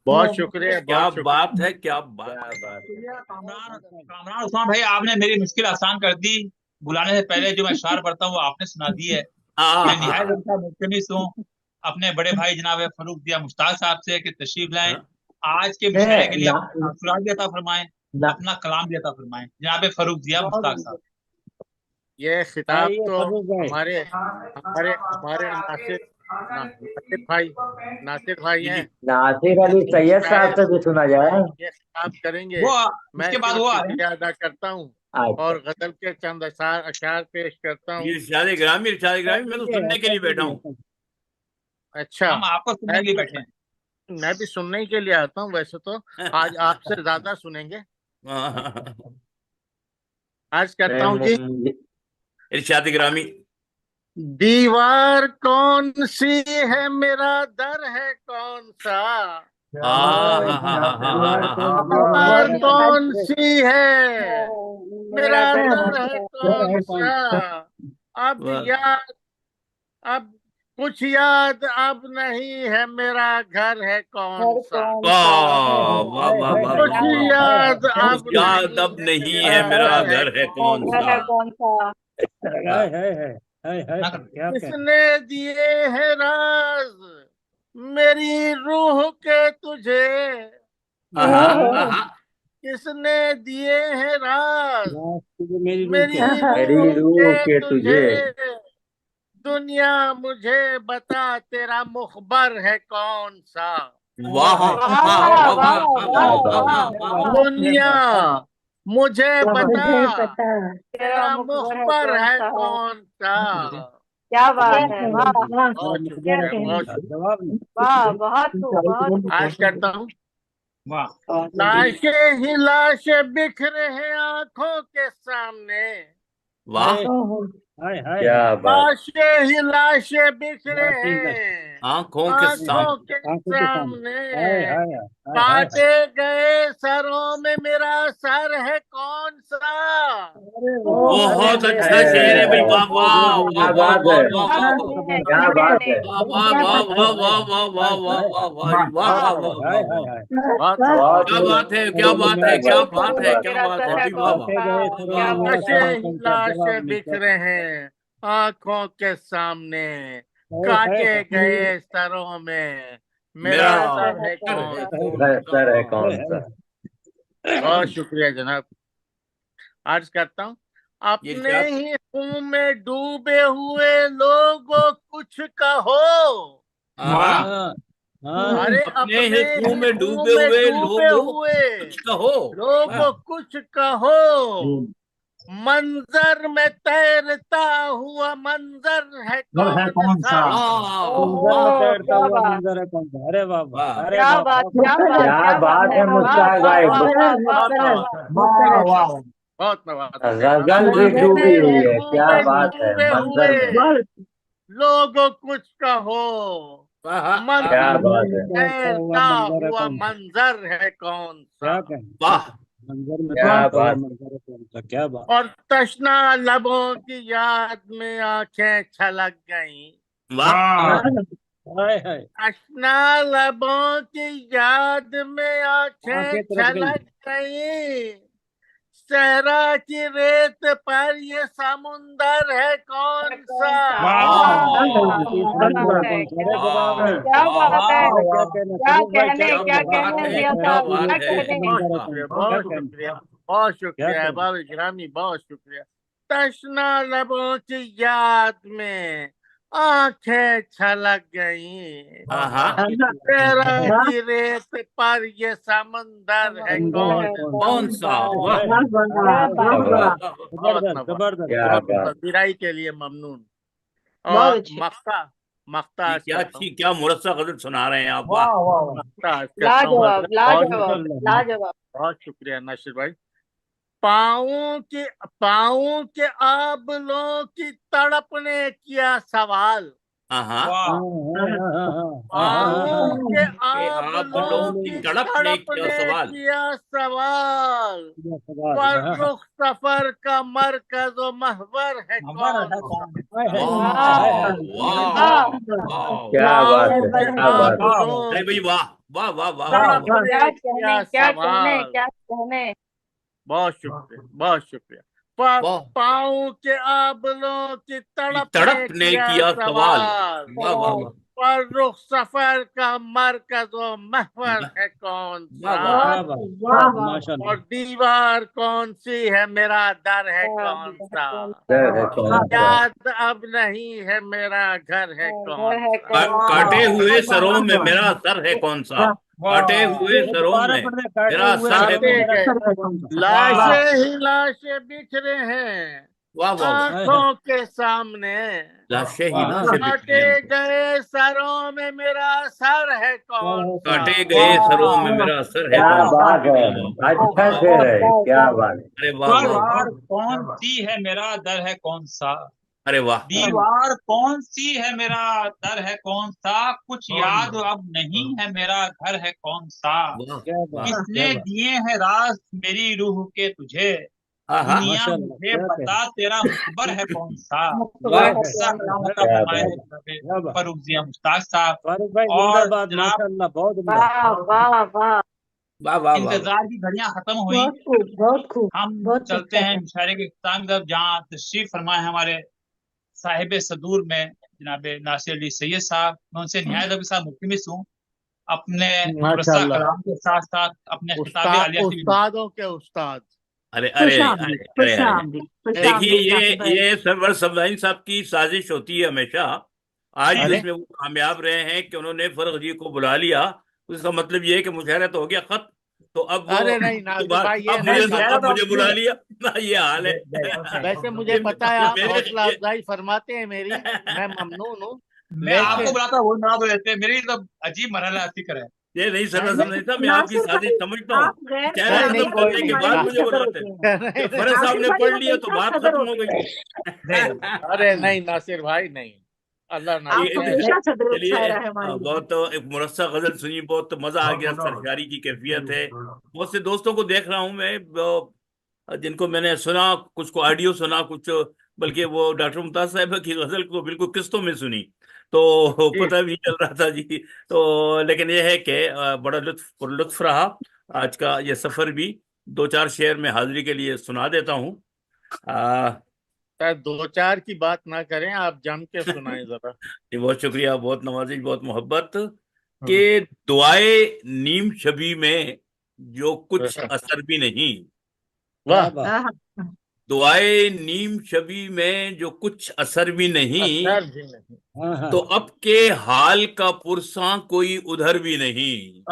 बहुत शुक्रिया, क्या बहुत शुक्रिया। बात है, क्या बात क्या है। बात है। कामरान कामरान उस्मान भाई, आपने मेरी मुश्किल आसान कर दी। बुलाने से पहले जो मैं शार पढ़ता हूँ वो आपने सुना दी है। मैं निहायत हाँ, उनका मुल्तमिस हूँ अपने बड़े भाई जनाब फरूख दिया मुश्ताक साहब से कि तशरीफ लाएं, आज के मुशायरे के लिए अपना तासुरात भी अता फरमाएं, अपना कलाम भी अता फरमाएं। जनाब फरूख दिया मुश्ताक साहब। ये खिताब आइए तो फरूक भाई। हमारे हमारे हमारे नासिर भाई, नासिर भाई जी हैं। जी। नासिर अली ये सैयद साहब शायर से भी सुना जाए। ये खिताब करेंगे। वो मैं उसके बाद सिर्फ वो आ रहे हैं। शुक्रिया अदा करता हूँ अच्छा। और गजल के चंद अशार पेश करता हूँ। इरशाद ग्रामी, इरशाद ग्रामी, मैं तो सुनने के लिए बैठा हूँ। अच्छा, हम आपको सुनने मैं के लिए भी बैठे हैं। मैं भी सुनने के लिए आता हूँ वैसे तो। आज आपसे ज्यादा सुनेंगे। आज करता हूँ जी। इरशाद ग्रामी। दीवार कौन सी है, मेरा दर है कौन सा। हाँ हाँ हाँ हाँ हाँ हाँ हाँ हाँ। दीवार कौन सी है, मेरा दर है घर कौन है कौन सा। सा? अब याद, अब कुछ याद अब नहीं है, मेरा घर है कौन सा। वाह वाह वाह वाह कुछ वाह वाह। याद कुछ अब याद नहीं अब है, नहीं मेरा है, मेरा घर है घर है कौन कौन सा। सा। है है है है ना है क्या कह किसने दिए हैं राज मेरी रूह के तुझे। आहा, आहा। किसने दिए हैं राज तुझे मेरी रूह के। मेरी मेरी रूह रूह के के तुझे। तुझे। दुनिया मुझे बता, तेरा मुखबर है कौन सा। वाह है वाह वाह वाह वाह क्या वाह बात वाह है। क्या वाह बात वाह। है दुनिया मुझे बता, मुझे पता तेरा मुखबर है कौन सा। क्या तेरा बात है। मुखबर वाह है, वाह तेरा बहुत मुखबर क्या है शुक्रिया, कौन बहुत कहने। सा? शुक्रिया। जवाब नहीं। वाह बहुत खूब बहुत आज करता हूँ। वाह। लाशें ही लाशें बिखरे हैं आंखों के सामने। वाह। हाय हाय क्या हाय। बात। लाशें ही लाशें बिखरे लाश ही लाश। हैं आंखों के आंखों सामने। के आंखों के सामने। सामने। हाय हाय हाय हाय हाय। काटे गए सरों में मेरा सर है कौन सा। अरे वाह, अरे बहुत रे अच्छा रे रे शेर है भाई। रे वाह रे रे वाह रे वाह रे। क्या वाह बात वाह है। वाह वाह वाह। क्या बात है। वाह वाह वाह हाय वाह हाय वाह वाह वाह हाय वाह वाह वाह। वाह वाह हाय वाह हाय वाह हाय वाह। हाय। बहुत बहुत बहुत क्या ही बात है, क्या अरे बात मेरा है, क्या सर। बात है, क्या मेरा बात सर है है भाई। वाह कौन वाह। काटे सा। गए सरों क्या में मेरा बात है। सर है लाशें ही कौन सा? जवाब लाशें नहीं, क्या बिखरे हैं आंखों के सामने। हाय हाय काटे हाय गए सरों में मेरा मेरा मेरा सर सर है है घर कौन कौन है सा। सा। कौन सर है सा। कौन सा। बहुत शुक्रिया जनाब। अर्ज करता हूँ। ये अपने क्या। ही खून में डूबे हुए लोगों कुछ कहो। हाँ। हाँ हाँ। अरे अपने अपने ही कुएं ही में डूबे खून में हुए डूबे लोगों हुए कुछ कहो। वाह। लोगों कुछ कहो। मंजर में तैरता हुआ मंजर है घर है कौन कौन सा। सा। वाह मंजर में ओहो तैरता क्या हुआ बात। मंजर है कौन सा? अरे वाह वाह, वाह अरे क्या वाह बात वाह। क्या बात क्या क्या बात बात है। है वाह मुश्ताक वाह भाई। वाह वाह वाह बहुत वाह नवाज वाह। वाह वाह। बहुत नवाज। गजल भी अपने डूबी हुई ही है। खून क्या में बात है डूबे मंजर हुए में। लोगों कुछ कहो। वाह क्या मंजर मंजर बात में है। तैरता हुआ तैरता मंजर है हुआ कौन सा? मंजर है कौन सा। क्या कहें, क्या वाह। कहें। मंजर में क्या तैरता हुआ बात। मंजर है कौन सा? क्या बात। और तशना लबों की याद में आंखें छलक गईं। वाह। वाह। हाय हाय। तशना लबों की याद में आंखें आंखें तरस गई। छलक गईं। सहरा की रेत पर ये समुंदर है कौन सा। कौन सा। वाह। ये क्या समुंदर बात है है कौन सा? क्या अरे जवाब वाह नहीं। क्या वाह बात है। वाह अरे क्या वाह। कहना क्या फरूक भाई, क्या कहने क्या क्या कहना? बात कहने है, दिया क्या साहब की बात क्या है। रेत कहने। समुंदर है कौन शुक्रिया, सा? क्या बहुत कहना? शुक्रिया, बहुत क्या शुक्रिया कहना? अहबाब इकरामी, बहुत शुक्रिया। तशना लबों की याद में आंखें छलक गईं। हाँ। तेरा की रेत पर ये समंदर है समुंदर समंदर है कौन है कौन सा? कौन कौन सा। सा। वाह हाय हाय क्या हाय बात क्या हाय। है। बात। बहुत जबरदस्त नवाज, जबरदस्त क्या बहुत जबरदस्त। बात। पजीराई के लिए ममनून। बहुत और अच्छी। मक्ता मक्ता ये अर्ज क्या करता हूँ। अच्छी, क्या मुरस्सा गजल सुना रहे हैं आप। वाह। वाह वाह। मक्ता अर्ज करता हूँ लाजवाब हजरत। बहुत लाजवाब शुक्रिया, माशाल्लाह माशाल्लाह। लाजवाब। बहुत शुक्रिया नासिर भाई। पाँवों के आबलों की तड़प ने किया सवाल। हाँ। हाँ वाह। हाँ हाँ हाँ हाँ हाँ हाँ पाँवों हाँ। के के आबलों की तड़प ने किया सवाल। किया सवाल। पर रुख सफर का मरकज व महवर है खबर है कौन सा? कौन वाह वाह वाह। क्या बात है, क्या बात है। आबलों अरे भाई वाह वाह वाह वाह तड़प वाह। क्या ने किया कहने क्या कहने सवाल। क्या कहने। बहुत शुक्रिया, बहुत शुक्रिया। वाह। पाँव के आबलों की तड़प तड़प ने किया सवाल। वाह वाह वाह पर रुख सफर का मरकज व महवर है कौन वाह सा? वाह। वाह वाह और दीवार कौन सी है, मेरा दर है कौन सा? डर है कौन सा। याद अब नहीं है, मेरा घर है कौन है सा? काटे हुए सरों में मेरा सर है कौन सा? काटे हुए सरों में मेरा सर है काटे कौन सा? गए लाशें ही लाशें बिखरे हैं वाह वाह वाह। आंखों के सामने। लाशें ही ना से काटे बिखरे। गए सरों में मेरा सर है कौन सा? काटे गए सरों में मेरा सर है क्या कौन सा? बात है, अच्छा शेर है, क्या बात है। अरे वाह वाह वाह। दीवार कौन सी है मेरा दर है कौन सा। अरे वाह। दीवार कौन सी है मेरा दर है कौन सा। कुछ याद अब नहीं है मेरा घर है कौन सा। वाह किसने दिए हैं राज मेरी रूह के तुझे। हाँ हाँ। दुनिया माशाल्लाह, मुझे क्या बता तेरा मुखबर है कौन सा। वाह। किस्सा कलाम अता क्या फरमाए बात जनाब क्या बात। फरूख जिया मुश्ताक साहब। फारूक भाई और जिंदाबाद, जनाब माशाल्लाह, बहुत उम्दा। वाह वाह वाह वाह वाह वाह। इंतजार की घड़ियां खत्म हुई। बहुत खूब बहुत खूब। हम बहुत चलते अच्छा हैं मुशायरे के इख्तिताम की तरफ, जहाँ तशरीफ फरमाए हमारे साहिब सदूर में जनाब नासिर अली सैयद साहब। मैं उनसे निहायत के साथ मुल्तमिस हूँ अपने मुरस्सा माशाल्लाह। कलाम के साथ साथ अपने खिताब आलिया की भी। उस्तादों के उस्ताद। अरे अरे अरे अरे अरे। देखिए ये सरवर सब्दाइन साहब की साजिश होती है हमेशा। आज अरे। इसमें वो कामयाब रहे हैं कि उन्होंने फर्क जी को बुला लिया। उसका मतलब ये है कि मुशायरा तो हो गया खत्म। तो अब वो अरे नहीं नासिर भाई, ये अब नहीं मुझे बुला लिया ये हाल है। वैसे मुझे पता है आप हौसला अफजाई फरमाते हैं मेरी, मैं ममनून हूँ। मैं आपको लेकिन बुलाता वो ना देते, मेरी तो अजीब मरहला फिक्र है। ये नहीं सरवर सब्दाइन साहब, मैं आपकी साजिश समझता हूँ। मुशायरा नहीं, खत्म करने के बाद मुझे बुलाते हैं। फरज साहब ने पढ़ लिया तो बात खत्म हो गई। अरे नहीं नासिर भाई, नहीं, अल्लाह ना चलिए बहुत एक मुरस्सा गजल सुनी, बहुत मजा आ गया। सरकारी की कैफियत है। बहुत से दोस्तों को देख रहा हूँ मैं जिनको मैंने सुना, कुछ को ऑडियो सुना, कुछ बल्कि वो डॉक्टर मुमताज साहब की गजल को बिल्कुल किस्तों में सुनी, तो पता भी चल रहा था जी। तो लेकिन यह है कि बड़ा लुत्फ रहा आज का ये सफर भी। दो चार शेर में हाजिरी के लिए सुना देता हूँ। दो चार की बात ना करें, आप जम के सुनाएं जरा। बहुत शुक्रिया, बहुत नवाजिश, बहुत मोहब्बत। के दुआए नीम शबी में जो कुछ असर भी नहीं। वाह। दुआए नीम शबी में जो कुछ असर भी नहीं, असर भी नहीं। तो अब के हाल का पुरसा कोई उधर भी नहीं।